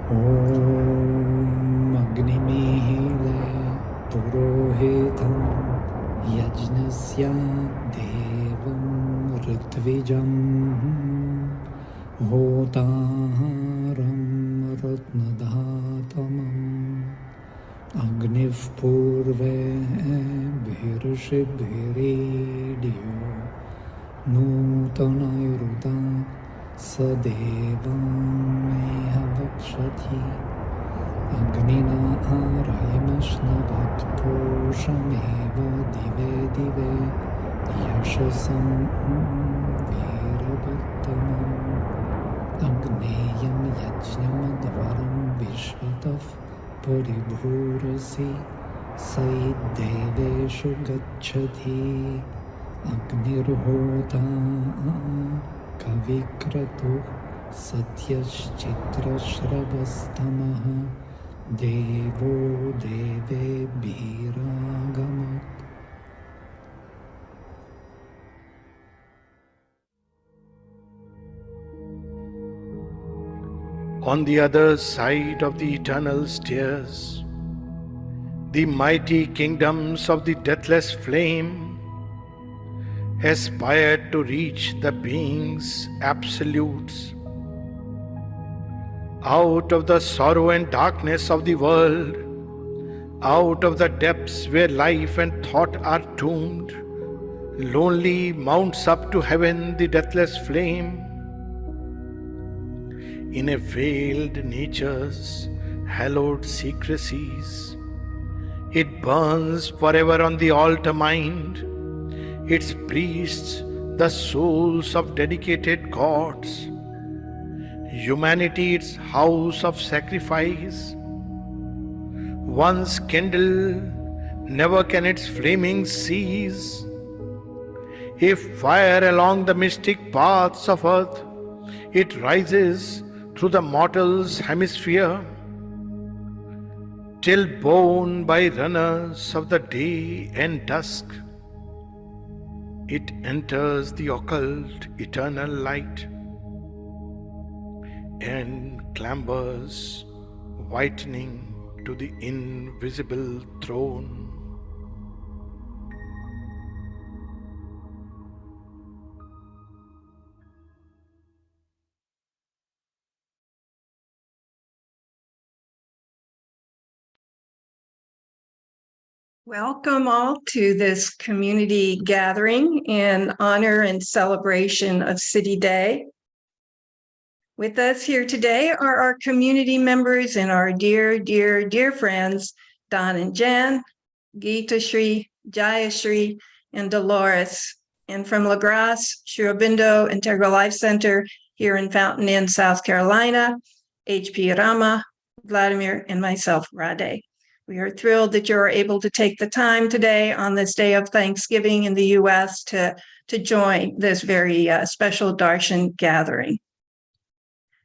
Om Agnimihile Purohitam Yajnasya Devam Ritvijam Hotaharam Ratnadhatamam Agniv Purve Bhirshibhiridio Nutanayruta Sadevam Mehavakshati Agnina Arayamashnavad Poshameva Dive Dive Yashasam Virabhattamam Agneyam Yajnamadvaram Vishvatav Paribhurasi Saideveshu Gacchati Agnirhota Kavikratu Satyashchitrashravastamaha Devo Deve Bhiragamat. On the other side of the eternal stairs, the mighty kingdoms of the deathless flame aspired to reach the being's absolutes. Out of the sorrow and darkness of the world, out of the depths where life and thought are doomed, lonely mounts up to heaven the deathless flame. In a veiled nature's hallowed secrecies, it burns forever on the altar mind, its priests the souls of dedicated gods, humanity its house of sacrifice. Once kindled, never can its flaming cease. If fire along the mystic paths of earth, it rises through the mortal's hemisphere, till borne by runners of the day and dusk, it enters the occult eternal light and clambers whitening to the invisible throne. Welcome all to this community gathering in honor and celebration of Siddhi Day. With us here today are our community members and our dear, dear, dear friends, Don and Jan, Geeta Shri, Jayashri, and Dolores, and from La Grasse, Sri Aurobindo Integral Life Center here in Fountain Inn, South Carolina, H.P. Rama, Vladimir, and myself, Radhe. We are thrilled that you are able to take the time today on this day of Thanksgiving in the U.S. to join this very special Darshan gathering.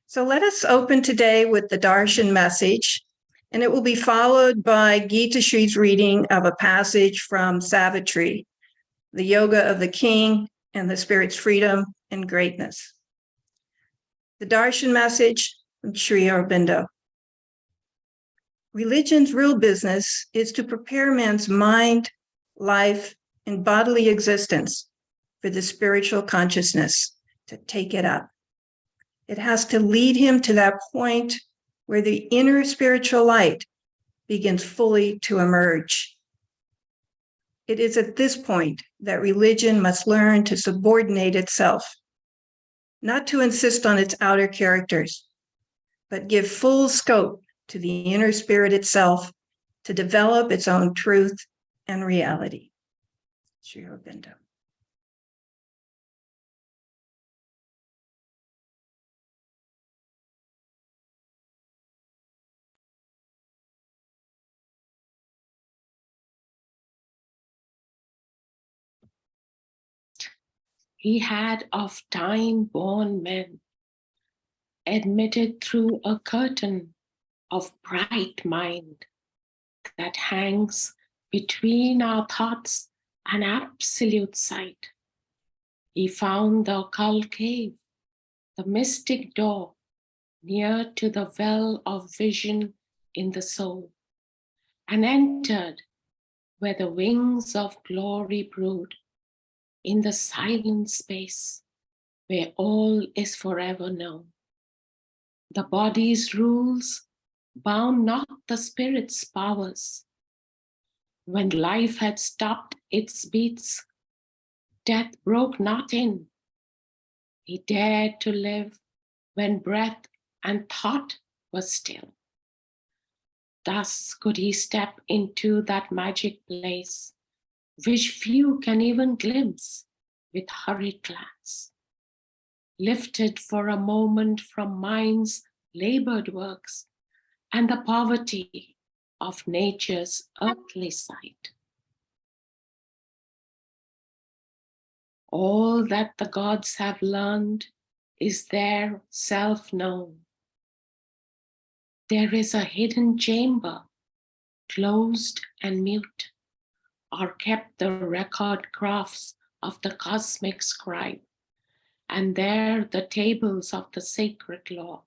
So let us open today with the Darshan message, and it will be followed by Geeta Shri's reading of a passage from Savitri, the Yoga of the King and the Spirit's Freedom and Greatness. The Darshan message from Sri Aurobindo. Religion's real business is to prepare man's mind, life, and bodily existence for the spiritual consciousness to take it up. It has to lead him to that point where the inner spiritual light begins fully to emerge. It is at this point that religion must learn to subordinate itself, not to insist on its outer characters, but give full scope to the inner spirit itself to develop its own truth and reality. Sri Aurobindo. He had of time-born men admitted through a curtain of bright mind that hangs between our thoughts and absolute sight. He found the occult cave, the mystic door, near to the well of vision in the soul, and entered where the wings of glory brood, in the silent space where all is forever known. The body's rules bound not the spirit's powers. When life had stopped its beats, death broke not in. He dared to live when breath and thought was still. Thus could he step into that magic place, which few can even glimpse with hurried glance. Lifted for a moment from mind's labored works and the poverty of nature's earthly sight. All that the gods have learned is their self-known. There is a hidden chamber, closed and mute, are kept the record crafts of the cosmic scribe, and there the tables of the sacred law.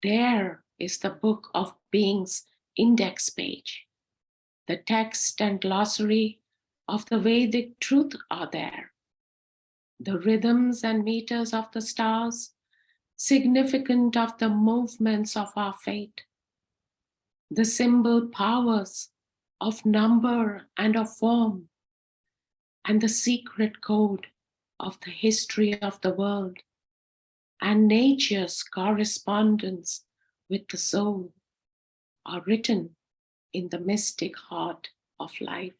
There is the book of being's index page. The text and glossary of the Vedic truth are there. The rhythms and meters of the stars, significant of the movements of our fate. The symbol powers of number and of form, and the secret code of the history of the world, and nature's correspondence with the soul are written in the mystic heart of life.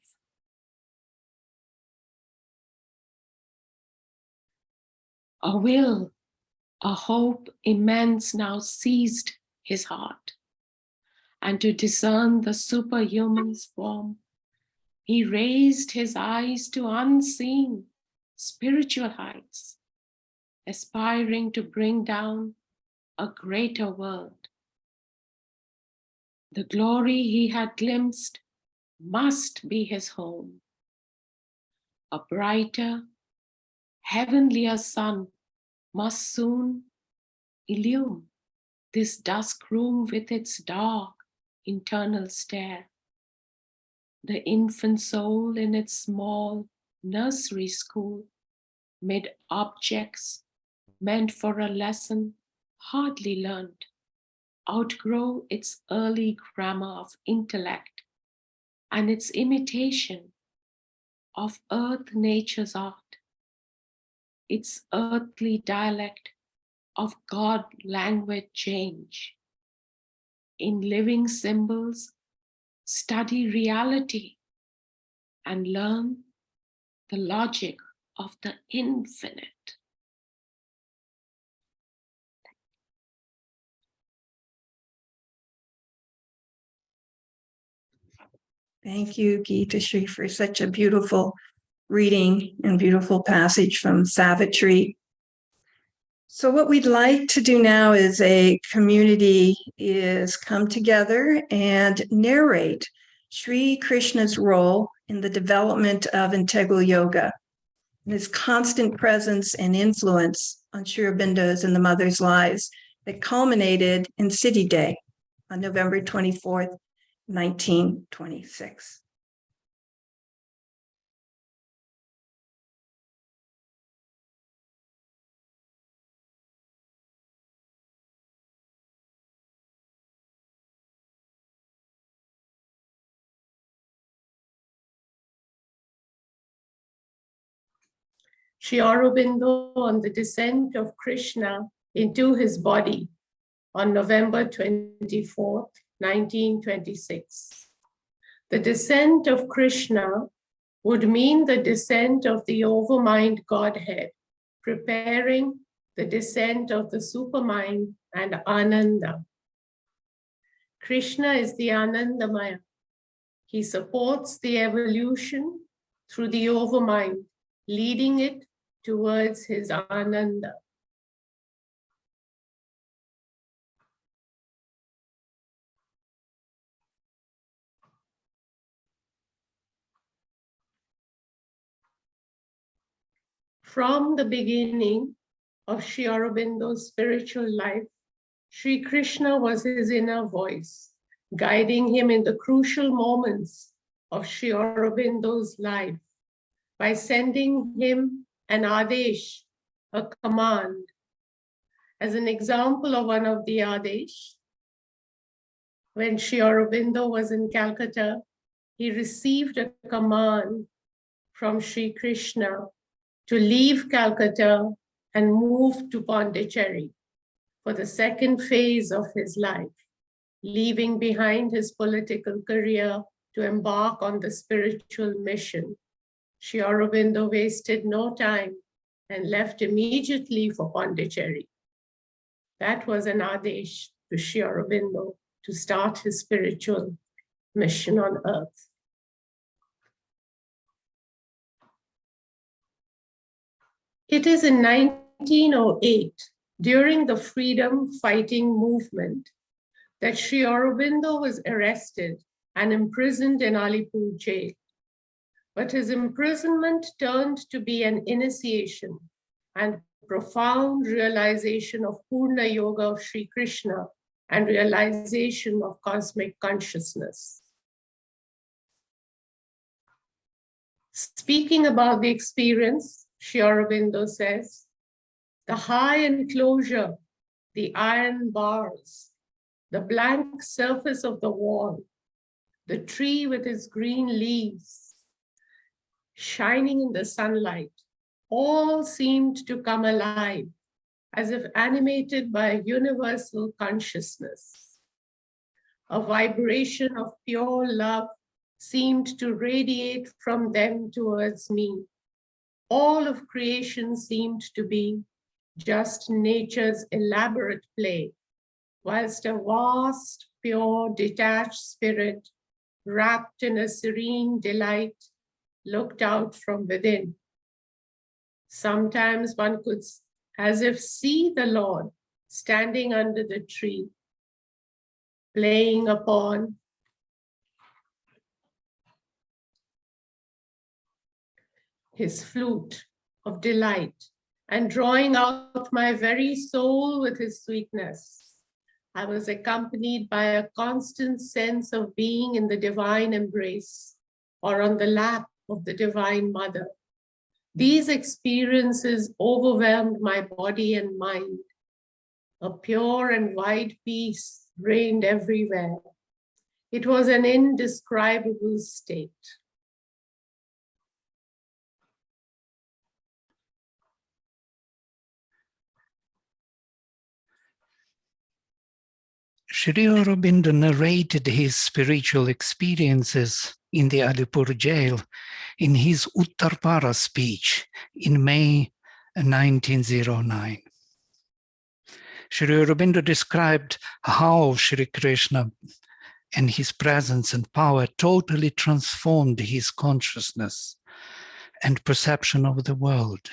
A will, a hope immense now seized his heart, and to discern the superhuman's form, he raised his eyes to unseen spiritual heights, aspiring to bring down a greater world. The glory he had glimpsed must be his home. A brighter, heavenlier sun must soon illume this dusk room with its dark internal stare. The infant soul in its small nursery school, mid objects meant for a lesson hardly learned, outgrow its early grammar of intellect and its imitation of earth nature's art, its earthly dialect of God language change. In living symbols, study reality and learn the logic of the infinite. Thank you, Geeta Shri, for such a beautiful reading and beautiful passage from Savitri. So what we'd like to do now is a community is come together and narrate Sri Krishna's role in the development of integral yoga and his constant presence and influence on Sri Aurobindo's and the mother's lives that culminated in Siddhi Day on November 24th, 1926. Sri Aurobindo on the descent of Krishna into his body on November 24th, 1926. The descent of Krishna would mean the descent of the overmind Godhead, preparing the descent of the supermind and Ananda. Krishna is the Anandamaya. He supports the evolution through the overmind, leading it towards his Ananda. From the beginning, of Sri Aurobindo's spiritual life, Sri Krishna was his inner voice, guiding him in the crucial moments of Sri Aurobindo's life by sending him an adesh, a command. As an example of one of the adesh, when Sri Aurobindo was in Calcutta, he received a command from Sri Krishna to leave Calcutta and move to Pondicherry for the second phase of his life, leaving behind his political career to embark on the spiritual mission. Sri Aurobindo wasted no time and left immediately for Pondicherry. That was an adesh to Sri Aurobindo to start his spiritual mission on earth. It is in 1908, during the freedom fighting movement, that Sri Aurobindo was arrested and imprisoned in Alipur jail. But his imprisonment turned to be an initiation and profound realization of Purna Yoga of Sri Krishna and realization of cosmic consciousness. Speaking about the experience, Sri Aurobindo says, the high enclosure, the iron bars, the blank surface of the wall, the tree with its green leaves, shining in the sunlight, all seemed to come alive, as if animated by a universal consciousness. A vibration of pure love seemed to radiate from them towards me. All of creation seemed to be just nature's elaborate play, whilst a vast, pure, detached spirit, wrapped in a serene delight, looked out from within. Sometimes one could, as if, see the Lord standing under the tree, playing upon his flute of delight and drawing out my very soul with his sweetness. I was accompanied by a constant sense of being in the divine embrace or on the lap of the Divine Mother. These experiences overwhelmed my body and mind. A pure and wide peace reigned everywhere. It was an indescribable state. Sri Aurobindo narrated his spiritual experiences in the Alipur jail in his Uttarpara speech in May 1909. Sri Aurobindo described how Sri Krishna and his presence and power totally transformed his consciousness and perception of the world.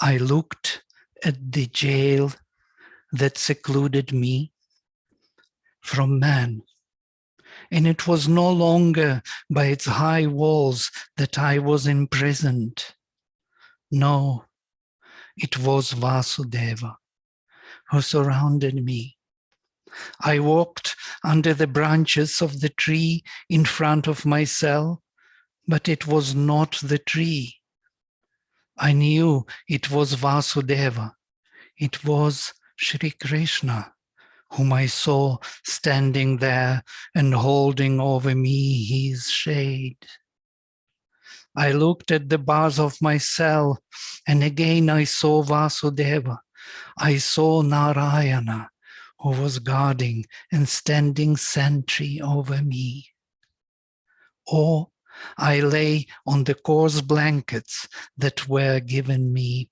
I looked at the jail that secluded me from man, and it was no longer by its high walls that I was imprisoned. No, it was Vasudeva who surrounded me. I walked under the branches of the tree in front of my cell, but it was not the tree. I knew it was Vasudeva. It was Sri Krishna, whom I saw standing there and holding over me his shade. I looked at the bars of my cell, and again I saw Vasudeva. I saw Narayana, who was guarding and standing sentry over me. Or I lay on the coarse blankets that were given me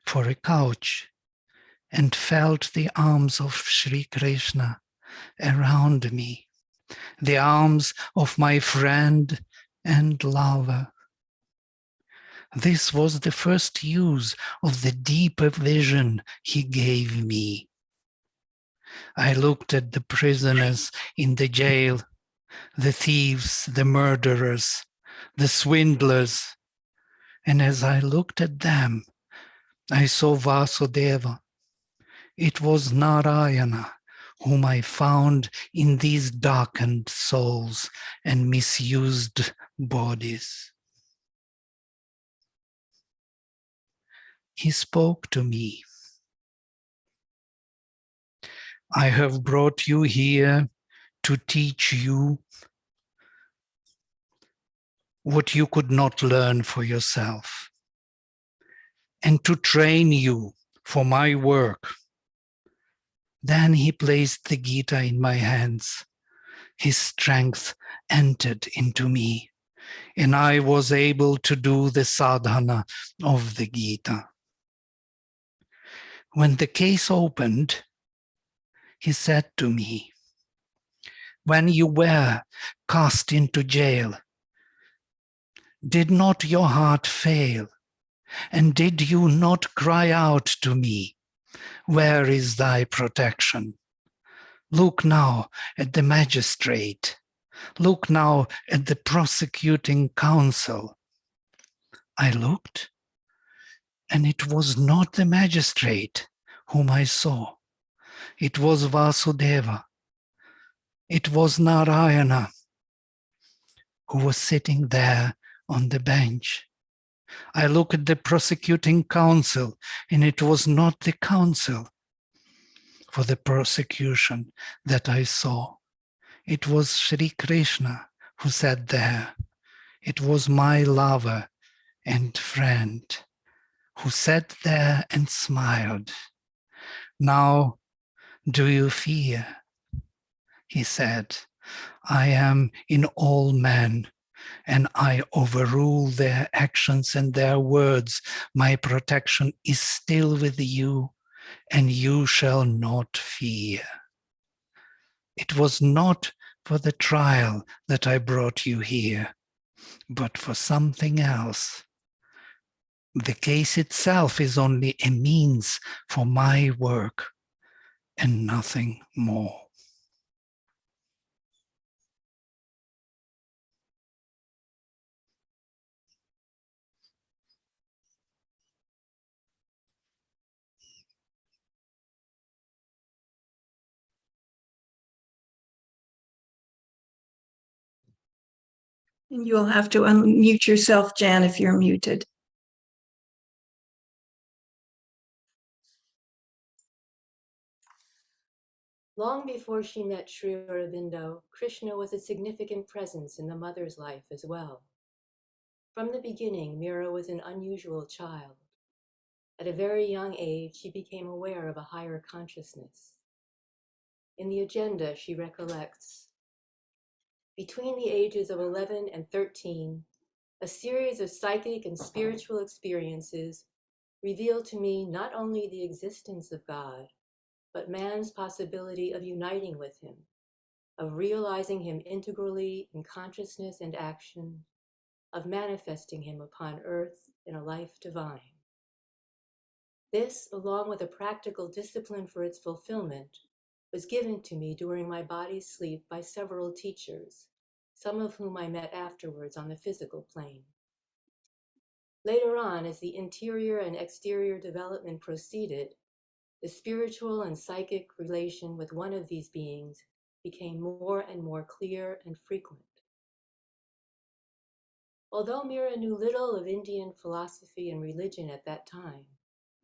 for a couch and felt the arms of Sri Krishna around me, the arms of my friend and lover. This was the first use of the deeper vision he gave me. I looked at the prisoners in the jail, the thieves, the murderers, the swindlers. And as I looked at them, I saw Vasudeva. It was Narayana, whom I found in these darkened souls and misused bodies. He spoke to me. I have brought you here to teach you what you could not learn for yourself, and to train you for my work. Then he placed the Gita in my hands. His strength entered into me, and I was able to do the sadhana of the Gita. When the case opened, he said to me, when you were cast into jail, did not your heart fail? And did you not cry out to me, where is thy protection? Look now at the magistrate. Look now at the prosecuting counsel. I looked, and it was not the magistrate whom I saw. It was Vasudeva. It was Narayana, who was sitting there on the bench. I looked at the prosecuting counsel, and it was not the counsel for the prosecution that I saw. It was Sri Krishna who sat there. It was my lover and friend who sat there and smiled. Now, do you fear? He said, I am in all men, and I overrule their actions and their words. My protection is still with you, and you shall not fear. It was not for the trial that I brought you here, but for something else. The case itself is only a means for my work and nothing more. And you'll have to unmute yourself, Jan, if you're muted. Long before she met Sri Aurobindo, Krishna was a significant presence in the mother's life as well. From the beginning, Mira was an unusual child. At a very young age, she became aware of a higher consciousness. In the agenda, she recollects, between the ages of 11 and 13, a series of psychic and spiritual experiences revealed to me not only the existence of God, but man's possibility of uniting with him, of realizing him integrally in consciousness and action, of manifesting him upon earth in a life divine. This, along with a practical discipline for its fulfillment, was given to me during my body's sleep by several teachers, some of whom I met afterwards on the physical plane. Later on, as the interior and exterior development proceeded, the spiritual and psychic relation with one of these beings became more and more clear and frequent. Although Mira knew little of Indian philosophy and religion at that time,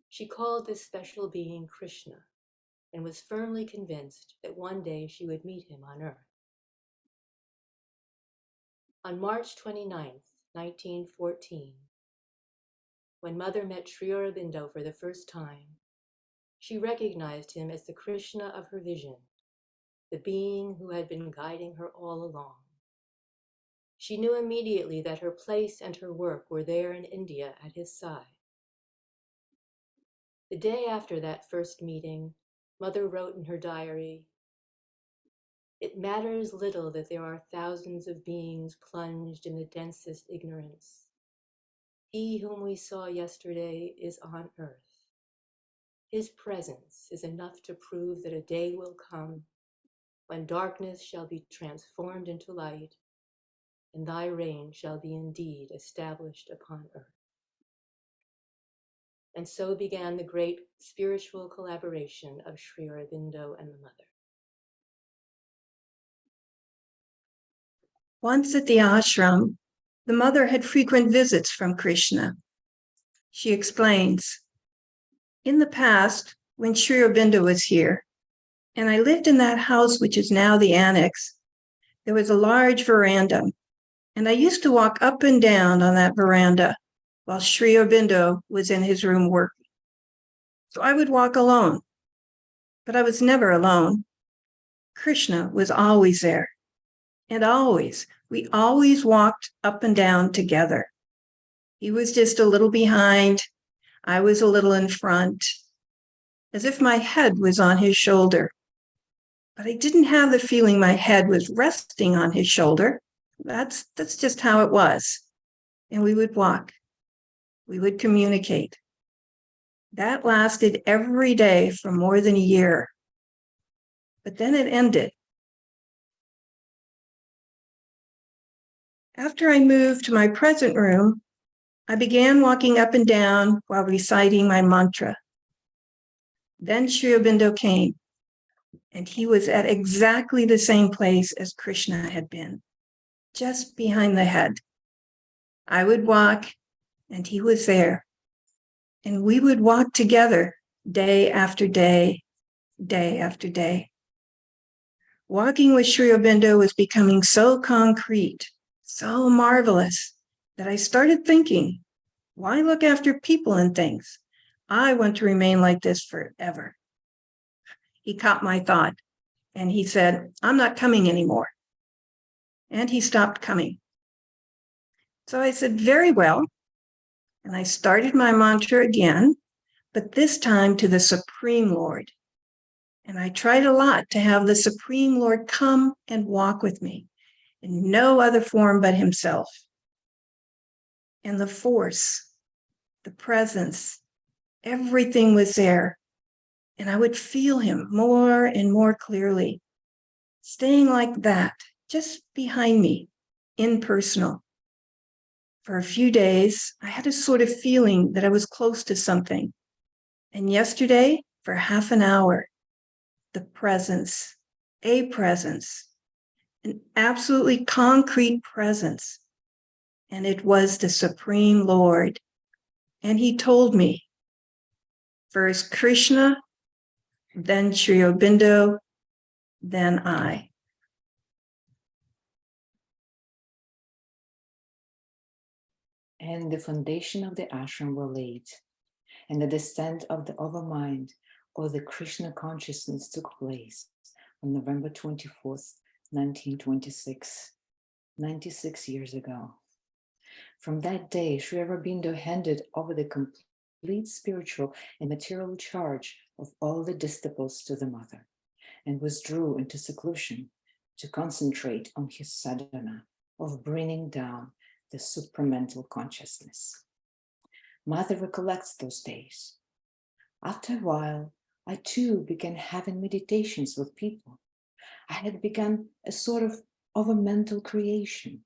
she called this special being Krishna and was firmly convinced that one day she would meet him on earth. On March 29th, 1914, when Mother met Sri Aurobindo for the first time, she recognized him as the Krishna of her vision, the being who had been guiding her all along. She knew immediately that her place and her work were there in India at his side. The day after that first meeting, Mother wrote in her diary, "It matters little that there are thousands of beings plunged in the densest ignorance. He whom we saw yesterday is on earth. His presence is enough to prove that a day will come when darkness shall be transformed into light and thy reign shall be indeed established upon earth. And so began the great spiritual collaboration of Sri Aurobindo and the Mother. Once at the ashram, the mother had frequent visits from Krishna. She explains, in the past, when Sri Aurobindo was here, and I lived in that house which is now the annex, there was a large veranda, and I used to walk up and down on that veranda while Sri Aurobindo was in his room working. So I would walk alone, but I was never alone. Krishna was always there, and we always walked up and down together. He was just a little behind, I was a little in front, as if my head was on his shoulder. But I didn't have the feeling my head was resting on his shoulder. That's just how it was. And we would walk. We would communicate. That lasted every day for more than a year. But then it ended. After I moved to my present room, I began walking up and down while reciting my mantra. Then Sri Aurobindo came, and he was at exactly the same place as Krishna had been, just behind the head. I would walk, and he was there. And we would walk together day after day, day after day. Walking with Sri Aurobindo was becoming so concrete, so marvelous, that I started thinking, why look after people and things? I want to remain like this forever. He caught my thought, and he said, I'm not coming anymore. And he stopped coming. So I said, very well. And I started my mantra again, but this time to the Supreme Lord. And I tried a lot to have the Supreme Lord come and walk with me in no other form but himself. And the force, the presence, everything was there. And I would feel him more and more clearly, staying like that, just behind me, impersonal. For a few days, I had a sort of feeling that I was close to something. And yesterday, for half an hour, the presence, an absolutely concrete presence. And it was the Supreme Lord. And he told me, first Krishna, then Sri Aurobindo, then I. And the foundation of the ashram were laid, and the descent of the overmind or the Krishna consciousness took place on November 24th, 1926, 96 years ago. From that day, Sri Aurobindo handed over the complete spiritual and material charge of all the disciples to the mother and withdrew into seclusion to concentrate on his sadhana of bringing down the supramental consciousness. Mother recollects those days. After a while, I too began having meditations with people. I had begun a sort of a mental creation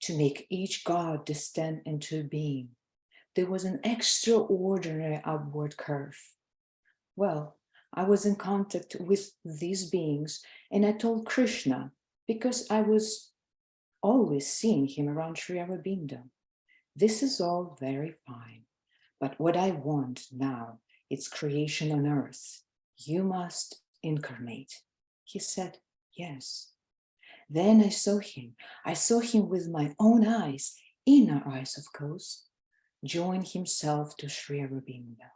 to make each god descend into being. There was an extraordinary upward curve. Well, I was in contact with these beings, and I told Krishna, because I was always seeing him around Sri Aurobindo. This is all very fine, but what I want now is creation on earth. You must incarnate. He said, yes. Then I saw him with my own eyes, inner eyes, of course, join himself to Sri Aurobindo.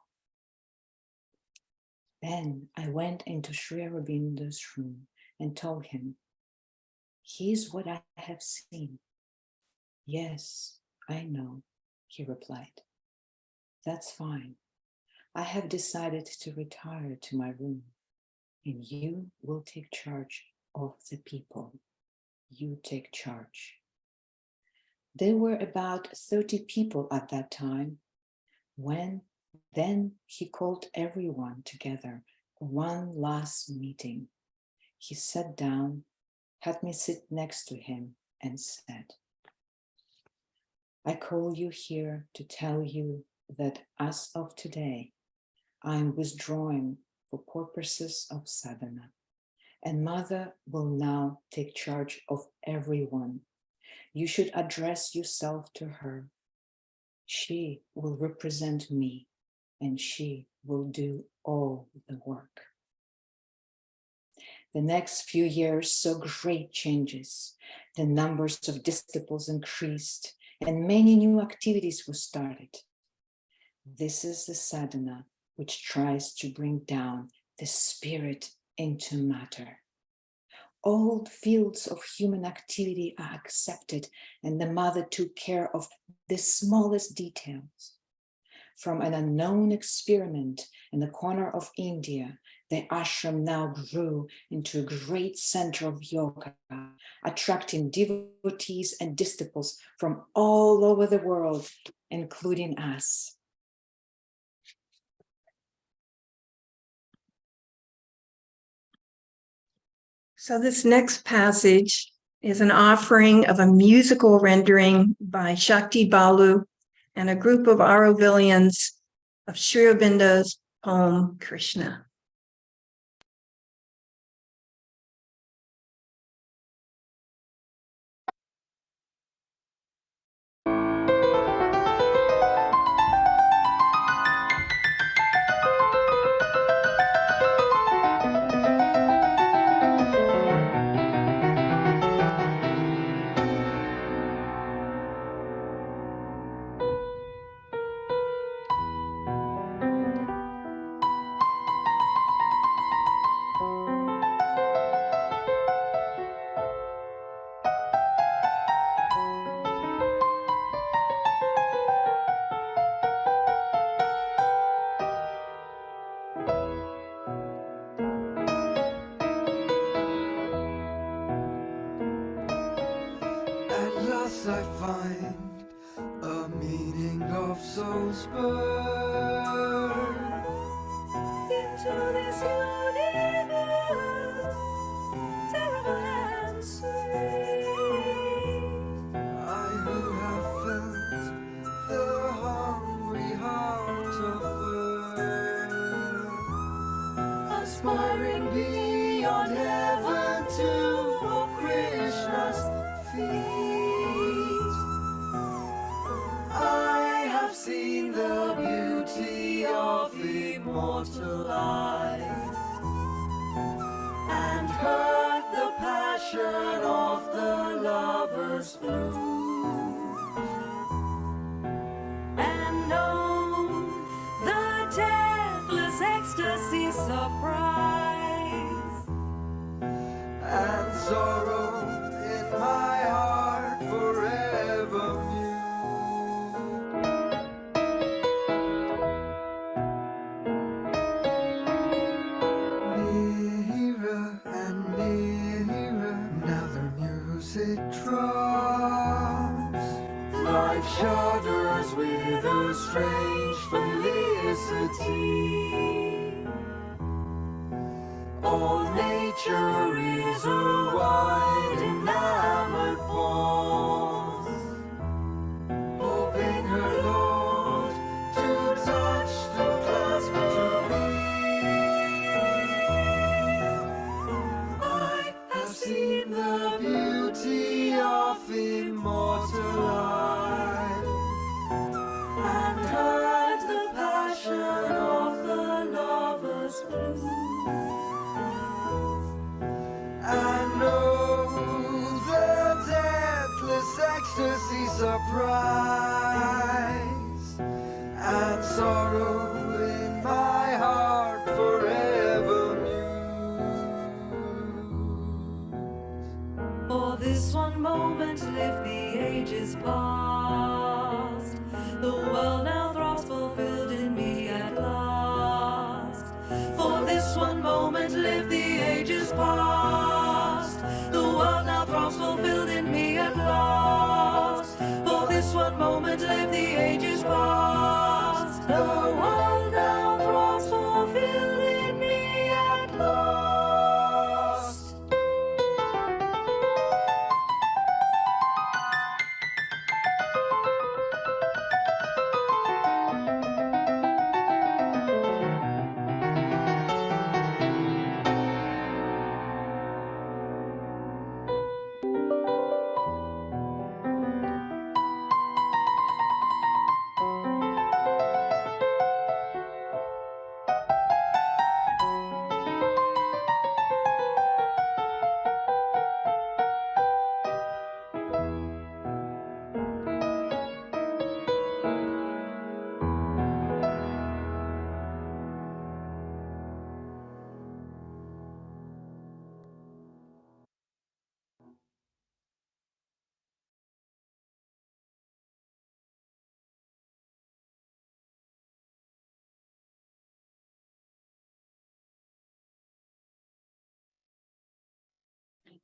Then I went into Sri Aurobindo's room and told him, here's what I have seen. Yes, I know, he replied. That's fine. I have decided to retire to my room, and you will take charge of the people. You take charge. There were about 30 people at that time. Then he called everyone together for one last meeting. He sat down, had me sit next to him, and said, I call you here to tell you that as of today, I am withdrawing for purposes of sadhana, and Mother will now take charge of everyone. You should address yourself to her. She will represent me, and she will do all the work. The next few years saw great changes. The numbers of disciples increased, and many new activities were started. This is the sadhana which tries to bring down the spirit into matter. All fields of human activity are accepted, and the Mother took care of the smallest details. From an unknown experiment in the corner of India, the ashram now grew into a great center of yoga, attracting devotees and disciples from all over the world, including us. So this next passage is an offering of a musical rendering by Shakti Balu and a group of Aurovilians of Sri Aurobindo's poem, Krishna. I find a meaning of soul's birth into this universe, terrible and sweet. I who have felt the hungry heart of earth, aspiring beyond heaven to Krishna's feet. Seen the beauty of immortal life and heard the passion of the lover's flute and known the deathless ecstasy, surprise and sorrow in my heart forever mute. Life shudders with a strange felicity. All nature is a wide enamored pause, hoping her Lord to touch, to clasp, to be. I have seen the beauty of immortal life and heard the passion of the lover's flute and know the deathless ecstasy, surprise and sorrow in my heart forever mute. For this one moment live the ages past. The world now throbs fulfilled in me at last. For this one moment live the ages past. The world now throbs fulfilled in me at last. For this one moment live the ages past. The world now throbs fulfilled in me at last.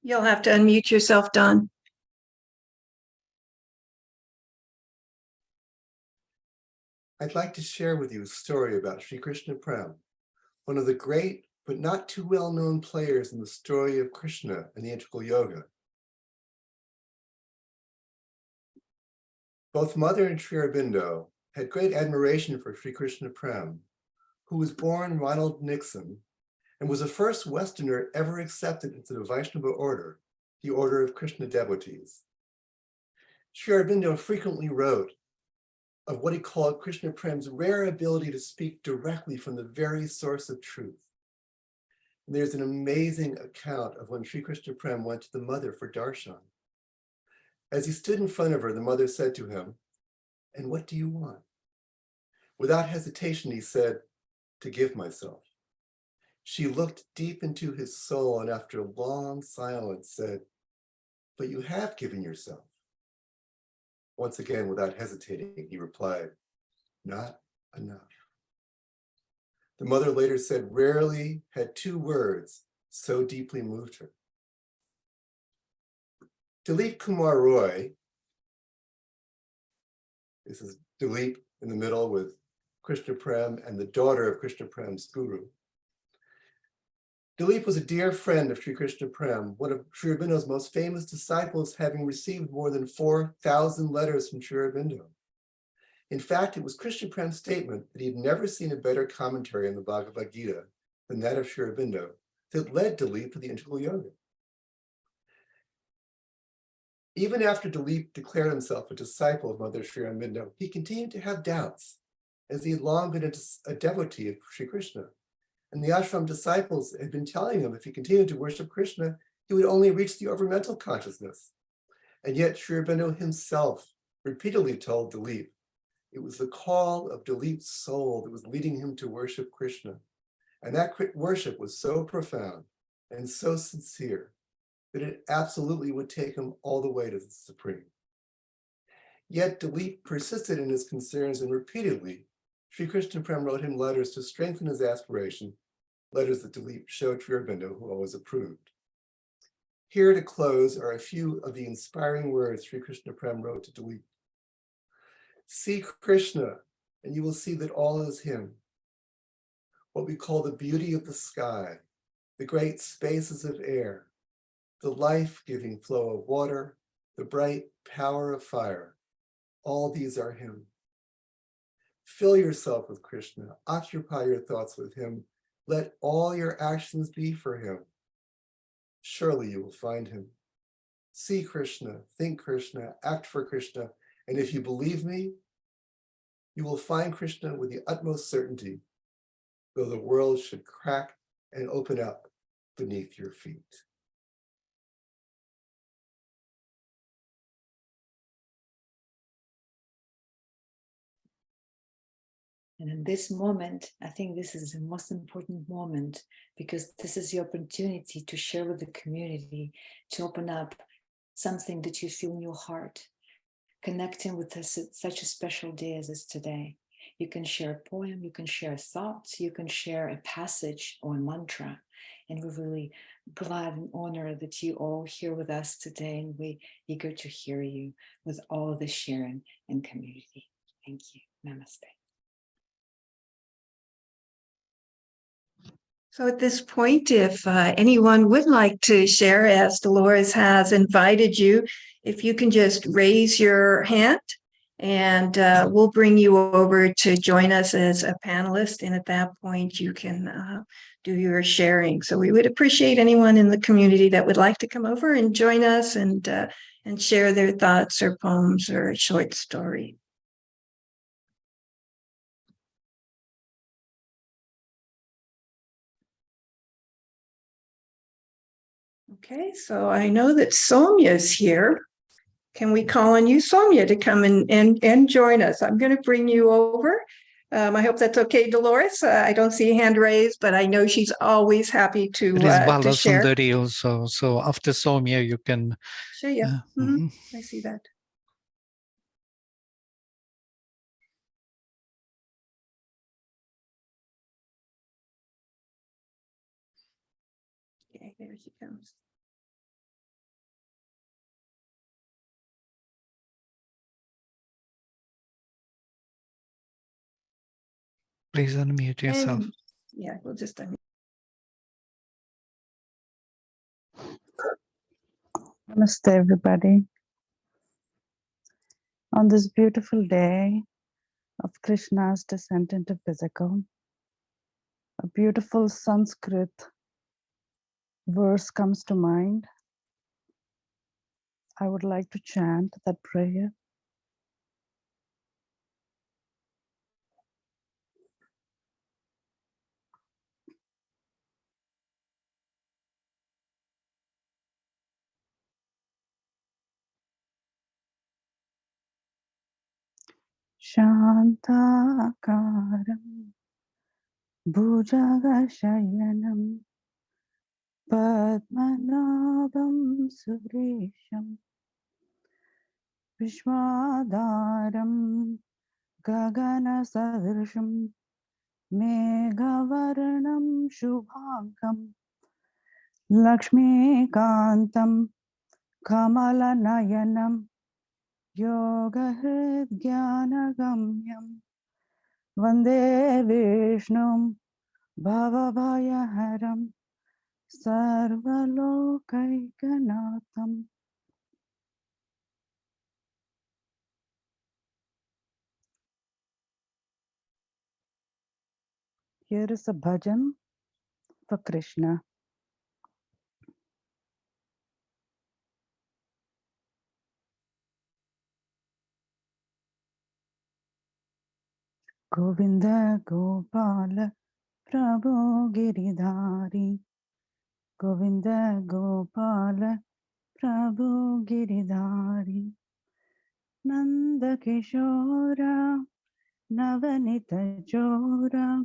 You'll have to unmute yourself, Don. I'd like to share with you a story about Sri Krishna Prem, one of the great but not too well-known players in the story of Krishna and the integral yoga. Both Mother and Sri Aurobindo had great admiration for Sri Krishna Prem, who was born Ronald Nixon and was the first Westerner ever accepted into the Vaishnava order, the order of Krishna devotees. Sri Aurobindo frequently wrote of what he called Krishna Prem's rare ability to speak directly from the very source of truth. And there's an amazing account of when Sri Krishna Prem went to the mother for darshan. As he stood in front of her, the mother said to him, "And what do you want?" Without hesitation, he said, "To give myself." She looked deep into his soul and after a long silence said, "But you have given yourself." Once again, without hesitating, he replied, "Not enough." The mother later said, rarely had two words so deeply moved her. Dilip Kumar Roy, this is Dilip in the middle with Krishna Prem and the daughter of Krishna Prem's guru. Dilip was a dear friend of Sri Krishna Prem, one of Sri Aurobindo's most famous disciples, having received more than 4,000 letters from Sri Aurobindo. In fact, it was Krishna Prem's statement that he had never seen a better commentary on the Bhagavad Gita than that of Sri Aurobindo that led Dilip to the integral yoga. Even after Dilip declared himself a disciple of Mother Sri Aurobindo, he continued to have doubts, as he had long been a devotee of Sri Krishna. And the ashram disciples had been telling him if he continued to worship Krishna, he would only reach the overmental consciousness. And yet Sri Aurobindo himself repeatedly told Dilip it was the call of Dilip's soul that was leading him to worship Krishna. And that worship was so profound and so sincere that it absolutely would take him all the way to the Supreme. Yet Dilip persisted in his concerns, and repeatedly, Sri Krishna Prem wrote him letters to strengthen his aspiration, letters that Dilip showed Sri Aurobindo, who always approved. Here to close are a few of the inspiring words Sri Krishna Prem wrote to Dilip. "See Krishna, and you will see that all is him. What we call the beauty of the sky, the great spaces of air, the life-giving flow of water, the bright power of fire, all these are him. Fill yourself with Krishna, occupy your thoughts with him, let all your actions be for him. Surely you will find him. See Krishna, think Krishna, act for Krishna, and if you believe me, you will find Krishna with the utmost certainty, though the world should crack and open up beneath your feet." And in this moment, I think this is the most important moment, because this is the opportunity to share with the community, to open up something that you feel in your heart, connecting with such a special day as is today. You can share a poem, you can share thoughts, you can share a passage or a mantra. And we're really glad and honored that you all here with us today, and we're eager to hear you with all the sharing and community. Thank you. Namaste. So at this point, if anyone would like to share, as Dolores has invited you, if you can just raise your hand, and we'll bring you over to join us as a panelist. And at that point, you can do your sharing. So we would appreciate anyone in the community that would like to come over and join us and share their thoughts or poems or a short story. Okay, so I know that Soumya's here. Can we call on you, Soumya, to come and join us? I'm going to bring you over. I hope that's okay, Dolores. I don't see a hand raised, but I know she's always happy to There is Bala share. Sundari also. So after Soumya, you can. Sure, yeah. I see that. Okay, there she comes. Please unmute yourself. And yeah, we'll just unmute. Namaste, everybody. On this beautiful day of Krishna's descent into physical, a beautiful Sanskrit verse comes to mind. I would like to chant that prayer. Shantakaram Bhujagashayanam Padmanabham Suresham Vishwadaram Gagana Sadirsham Megavaranam Shubhankam Lakshmikantam Kamalanayanam Yogahridgyanagamyam Vande Vishnum Bhavabhayaharam Sarvalokaikkanatham. Here is a bhajan for Krishna. Govinda Gopala Prabhu Giridhari Govinda Gopala Prabhu Giridhari Nanda Kishora Navanita Jora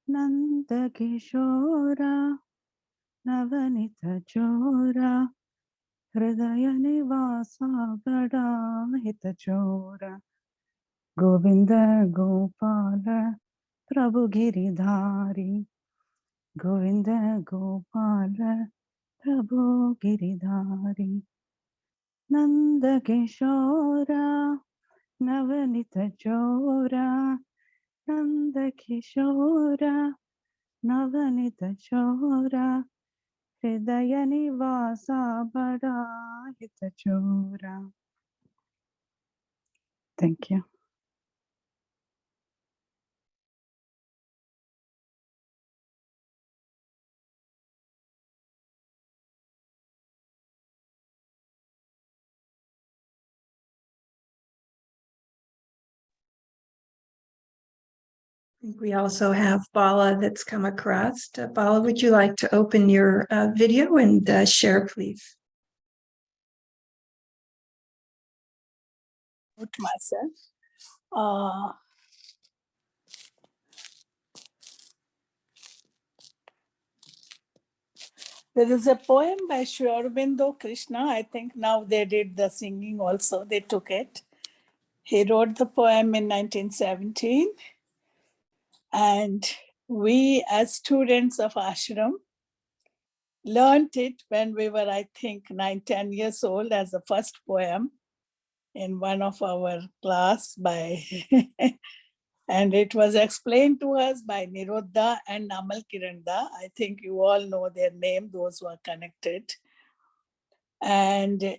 Nanda Kishora Navanita Jora Hridaya Nivasa Bada Hita Jora Govinda Gopala Prabhu Giridhari Govinda Gopala Prabhu Giridhari Nanda Kishora Navanita Jora Nanda Kishora Navanita Jora Hridaya Nivasa Bada Hita Jora. Thank you. We also have Bala that's come across. Bala, would you like to open your video and share, please? Myself. There is a poem by Sri Aurobindo Krishna. I think now they did the singing also. They took it. He wrote the poem in 1917. And we, as students of ashram, learned it when we were, I think, 9-10 years old as the first poem in one of our class by and it was explained to us by Nirodha and Namal Kiranda. I think you all know their name, those who are connected. And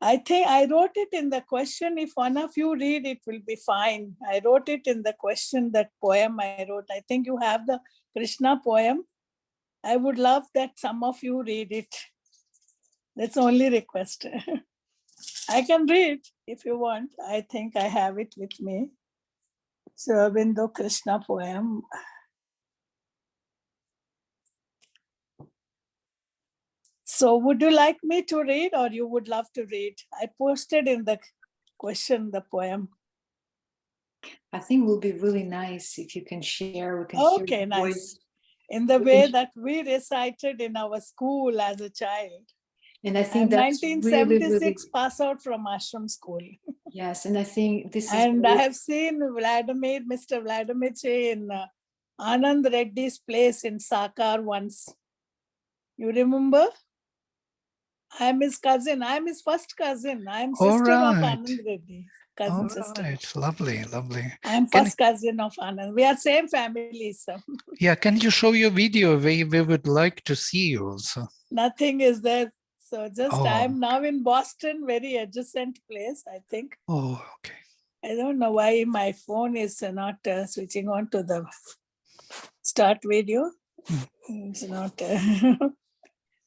I think I wrote it in the question. If one of you read, it will be fine. I wrote it in the question, that poem I wrote. I think you have the Krishna poem. I would love that some of you read it. That's the only request. I can read if you want. I think I have it with me. So Aurobindo Krishna poem. So would you like me to read, or you would love to read? I posted in the question the poem. I think it will be really nice if you can share. We can Okay, hear nice. voice. In the way that we recited in our school as a child. And I think I'm that's 1976 really, pass out from ashram school. yes, and I think this is. And I have seen Mr. Vladimir in Anand Reddy's place in Sakar once. You remember? I'm his cousin. I'm his first cousin. I'm sister of Anand Reddy. cousin All sister. right, lovely, lovely. I'm Can first cousin of Anand. We are same family, so yeah, can you show your video? We would like to see you also. nothing is there. So just Oh, I'm now in Boston, very adjacent place, I think. oh, okay. I don't know why my phone is not switching on to the start video. It's not.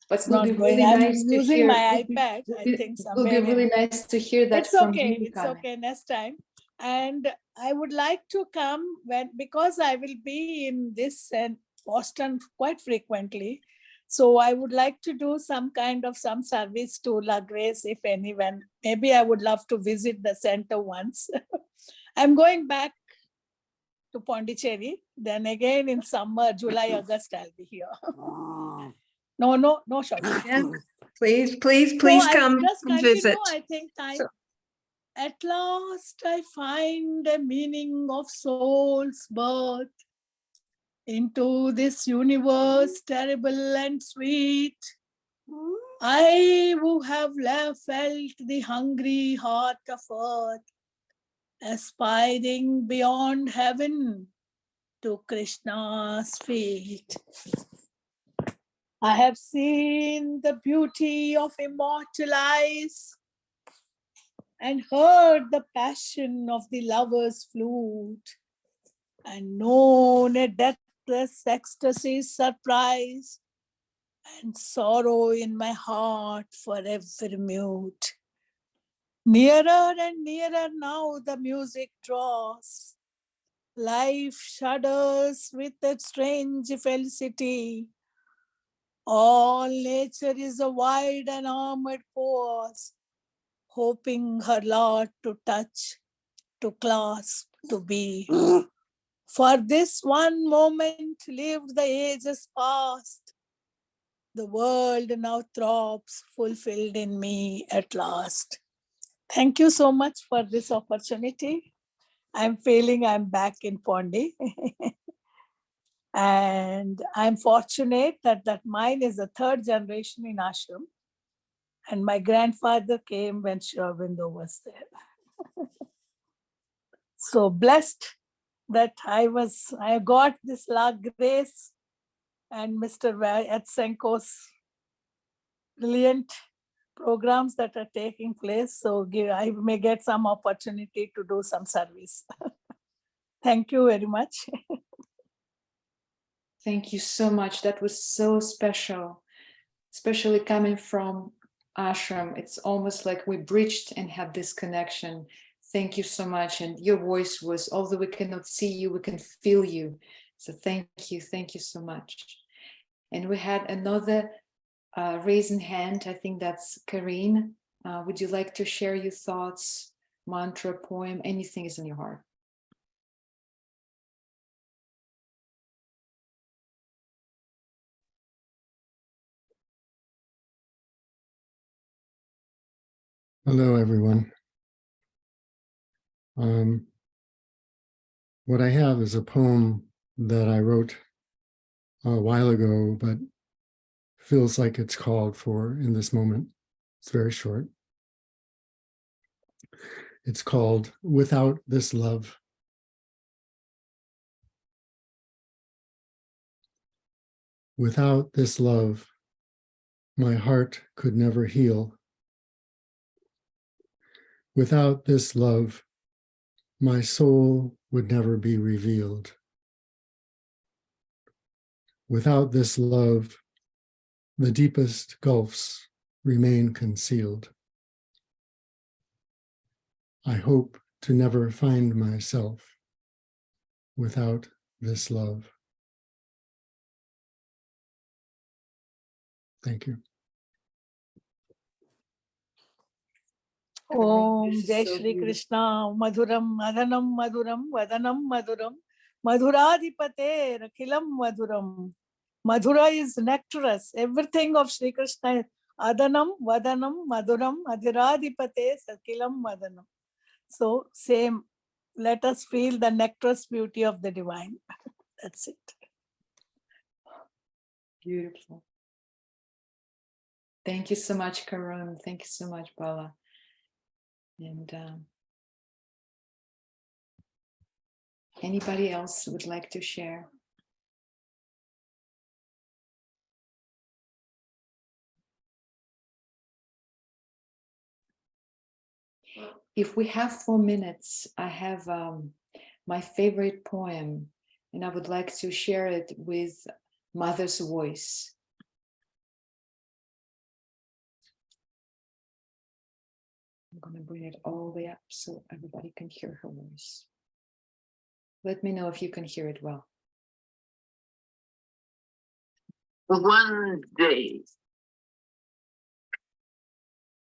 But It's it would not be going. really I'm nice to using hear. my iPad. I think It would be somewhere really in. nice to hear that It's from okay. you, It's Karen. okay. Next time. And I would like to come because I will be in this and Boston quite frequently. So I would like to do some kind of some service to La Grace, if anyone. Maybe I would love to visit the center once. I'm going back to Pondicherry. Then again in summer, July, August, I'll be here. No shouting. Yeah. Please, please, So please I come just continue. visit. I think time. So- At last I find a meaning of soul's birth into this universe terrible and sweet. I who have felt the hungry heart of earth, aspiring beyond heaven to Krishna's feet. I have seen the beauty of immortal eyes and heard the passion of the lover's flute, and known a deathless ecstasy's surprise, and sorrow in my heart forever mute. Nearer and nearer now the music draws. Life shudders with a strange felicity. All nature is a wide and armored force, hoping her Lord to touch, to clasp, to be. For this one moment lived the ages past. The world now throbs, fulfilled in me at last. Thank you so much for this opportunity. I'm feeling I'm back in Pondi. And I'm fortunate that mine is the third generation in ashram. And my grandfather came when Sri Aurobindo was there. So blessed that I got this La Grace and Mr. Yatsenko's brilliant programs that are taking place. So I may get some opportunity to do some service. Thank you very much. Thank you so much. That was so special, especially coming from ashram. It's almost like we bridged and had this connection. Thank you so much. And your voice was, although we cannot see you, we can feel you. So thank you so much. And we had another raising hand. I think that's Karine. Would you like to share your thoughts, mantra, poem, anything is in your heart? Hello, everyone. What I have is a poem that I wrote a while ago, but feels like it's called for in this moment. It's very short. It's called Without This Love. Without this love, my heart could never heal. Without this love, my soul would never be revealed. Without this love, the deepest gulfs remain concealed. I hope to never find myself without this love. Thank you. Om This is Jai so Shri beautiful. Krishna Madhuram Madhanam Madhuram Vadanam Madhuram Madhuradipate Rakhilam Madhuram. Madhura is nectarous. Everything of Shri Krishna is Adanam, Vadanam, Madhuram, Adhiradipate Sakilam Madanam. So same. Let us feel the nectarous beauty of the divine. That's it. Beautiful. Thank you so much, Karun. Thank you so much, Bala. And Anybody else would like to share? If we have 4 minutes, I have my favorite poem, and I would like to share it with Mother's voice. I'm going to bring it all the way up so everybody can hear her voice. Let me know if you can hear it well. One day,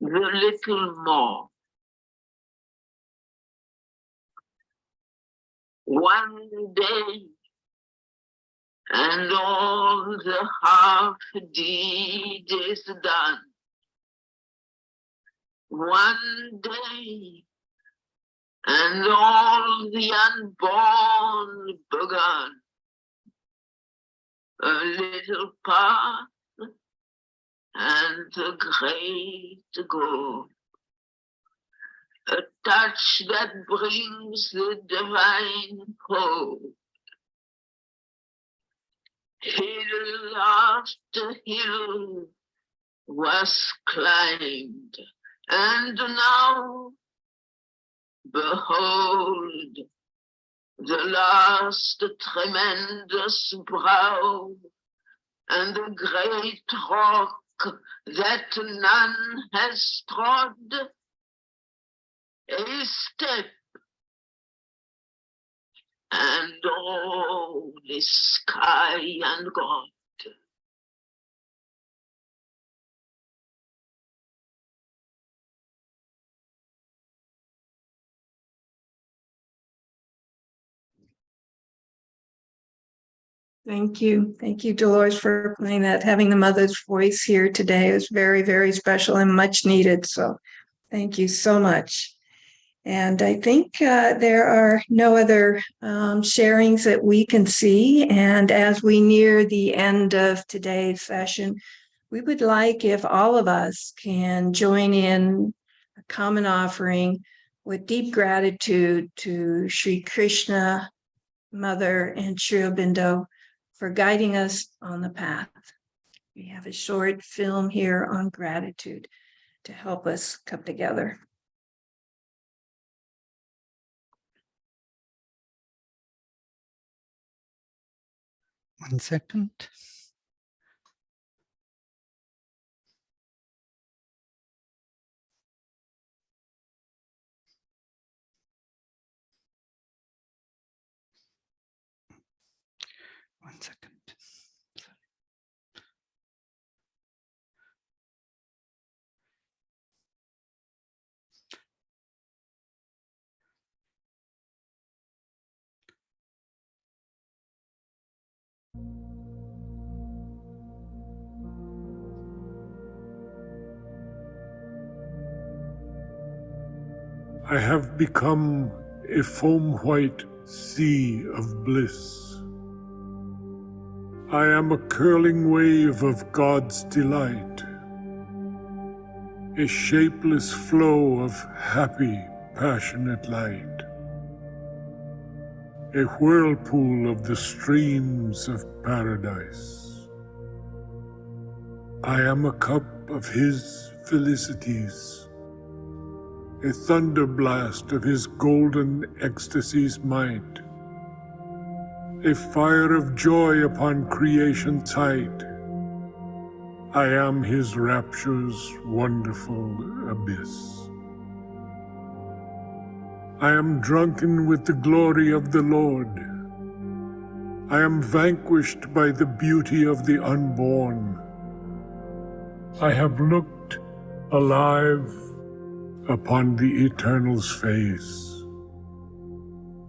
the little more. One day, and all the half deed is done. One day, and all the unborn begun. A little path and the great goal. A touch that brings the divine hope. Hill after hill was climbed, and now, behold, the last tremendous brow, and the great rock that none has trod, a step, and all is sky and God. Thank you. Thank you, Dolores, for playing that. Having the mother's voice here today is very, very special and much needed. So thank you so much. And I think there are no other sharings that we can see. And as we near the end of today's session, we would like if all of us can join in a common offering with deep gratitude to Sri Krishna, Mother, and Sri Aurobindo for guiding us on the path. We have a short film here on gratitude to help us come together. One second. One second. I have become a foam-white sea of bliss. I am a curling wave of God's delight, a shapeless flow of happy, passionate light, a whirlpool of the streams of paradise. I am a cup of His felicities, a thunder blast of His golden ecstasy's might, a fire of joy upon creation's height. I am His rapture's wonderful abyss. I am drunken with the glory of the Lord. I am vanquished by the beauty of the unborn. I have looked alive upon the Eternal's face.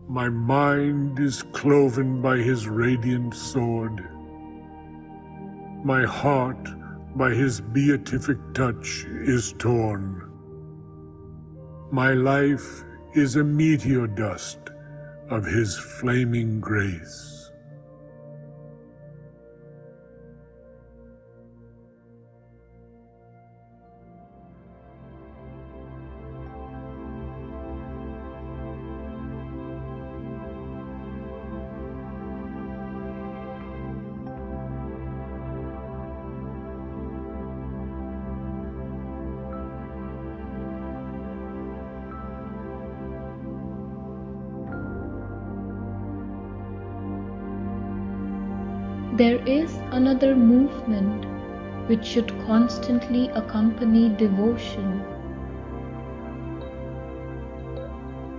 My mind is cloven by His radiant sword. My heart, by His beatific touch, is torn. My life is a meteor dust of His flaming grace. There is another movement which should constantly accompany devotion.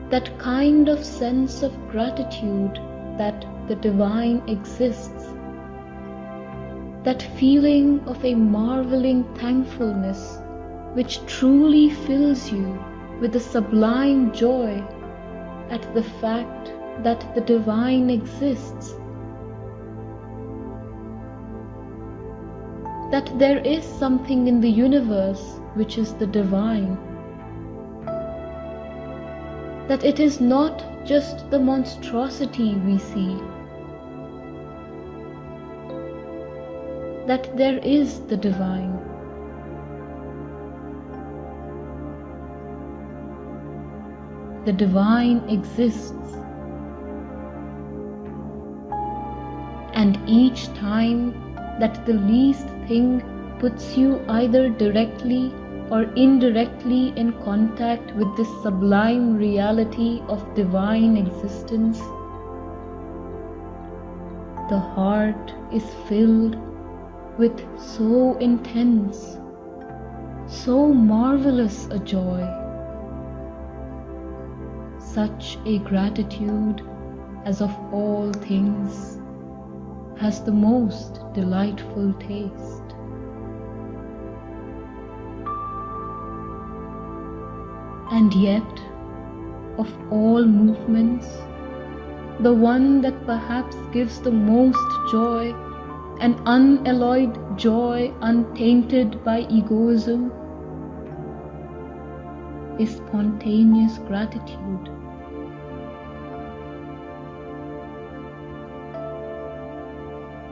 That kind of sense of gratitude that the divine exists, that feeling of a marveling thankfulness which truly fills you with a sublime joy at the fact that the divine exists, that there is something in the universe which is the divine, that it is not just the monstrosity we see, that there is the divine. The divine exists, and each time that the least thing puts you either directly or indirectly in contact with this sublime reality of divine existence, the heart is filled with so intense, so marvelous a joy, such a gratitude as of all things has the most delightful taste. And yet, of all movements, the one that perhaps gives the most joy, an unalloyed joy untainted by egoism, is spontaneous gratitude.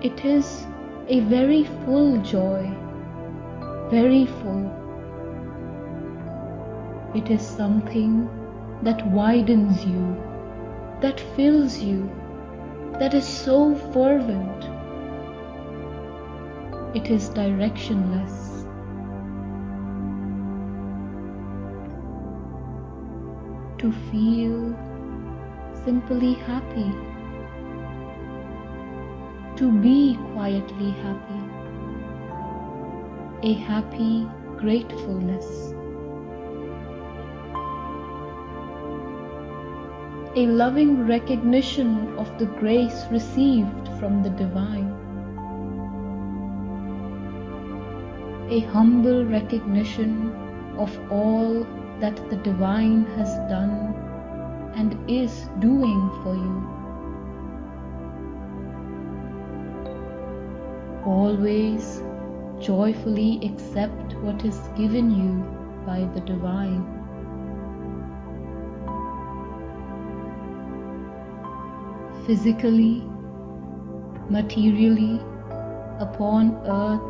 It is a very full joy, very full. It is something that widens you, that fills you, that is so fervent. It is directionless. To feel simply happy, to be quietly happy, a happy gratefulness, a loving recognition of the grace received from the divine, a humble recognition of all that the divine has done and is doing for you. Always joyfully accept what is given you by the divine. Physically, materially, upon earth,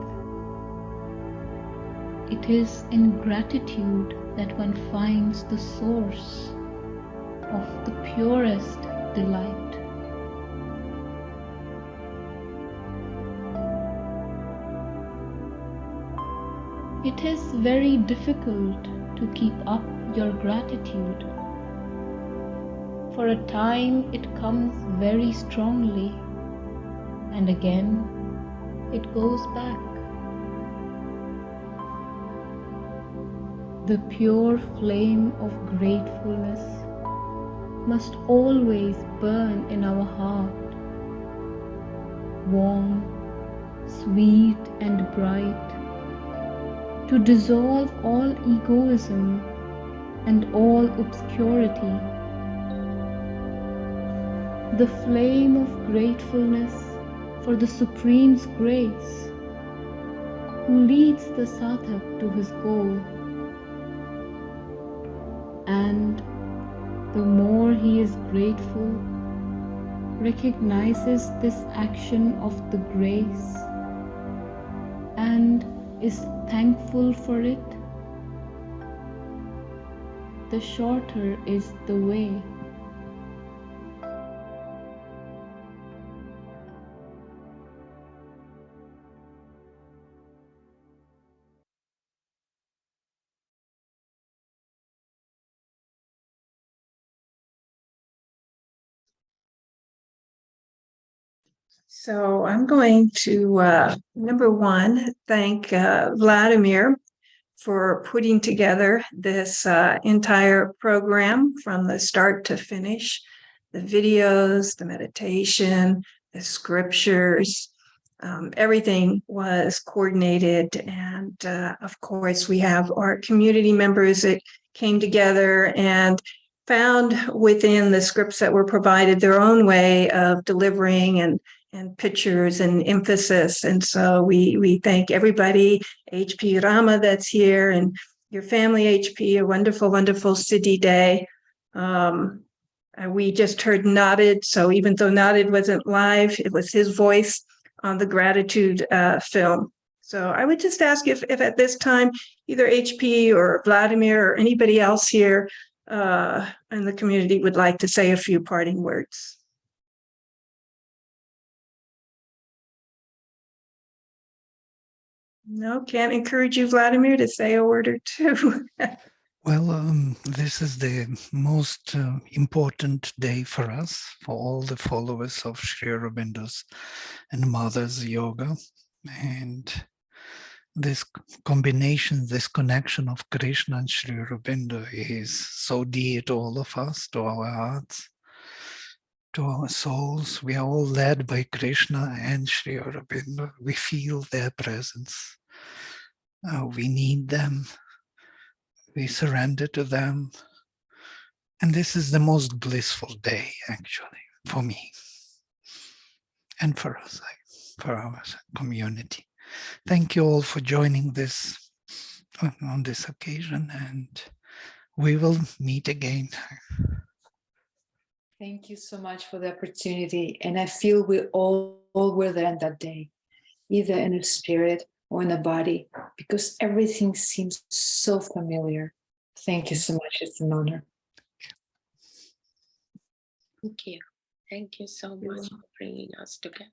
it is in gratitude that one finds the source of the purest delight. It is very difficult to keep up your gratitude. For a time it comes very strongly, and again it goes back. The pure flame of gratefulness must always burn in our heart, warm, sweet and bright, to dissolve all egoism and all obscurity. The flame of gratefulness for the Supreme's grace, who leads the sadhak to his goal. And the more he is grateful, recognizes this action of the grace, and is thankful for it, the shorter is the way. So I'm going to, number one, thank Vladimir for putting together this entire program from the start to finish, the videos, the meditation, the scriptures, everything was coordinated. And of course, we have our community members that came together and found within the scripts that were provided their own way of delivering and pictures and emphasis. And so we thank everybody, HP Rama that's here, and your family, HP, a wonderful, wonderful Siddhi day. We just heard Nodded, so even though Nodded wasn't live, it was his voice on the gratitude film. So I would just ask if at this time, either HP or Vladimir or anybody else here in the community would like to say a few parting words. No, can't encourage you, Vladimir, to say a word or two. Well, this is the most important day for us, for all the followers of Sri Aurobindo's and Mother's Yoga. And this combination, this connection of Krishna and Sri Aurobindo is so dear to all of us, to our hearts, to our souls. We are all led by Krishna and Sri Aurobindo. We feel their presence. We need them. We surrender to them. And this is the most blissful day, actually, for me and for us, for our community. Thank you all for joining this on this occasion, and we will meet again. Thank you so much for the opportunity. And I feel we all were there that day, either in a spirit or in a body, because everything seems so familiar. Thank you so much. It's an honor. Thank you. Thank you so much for bringing us together.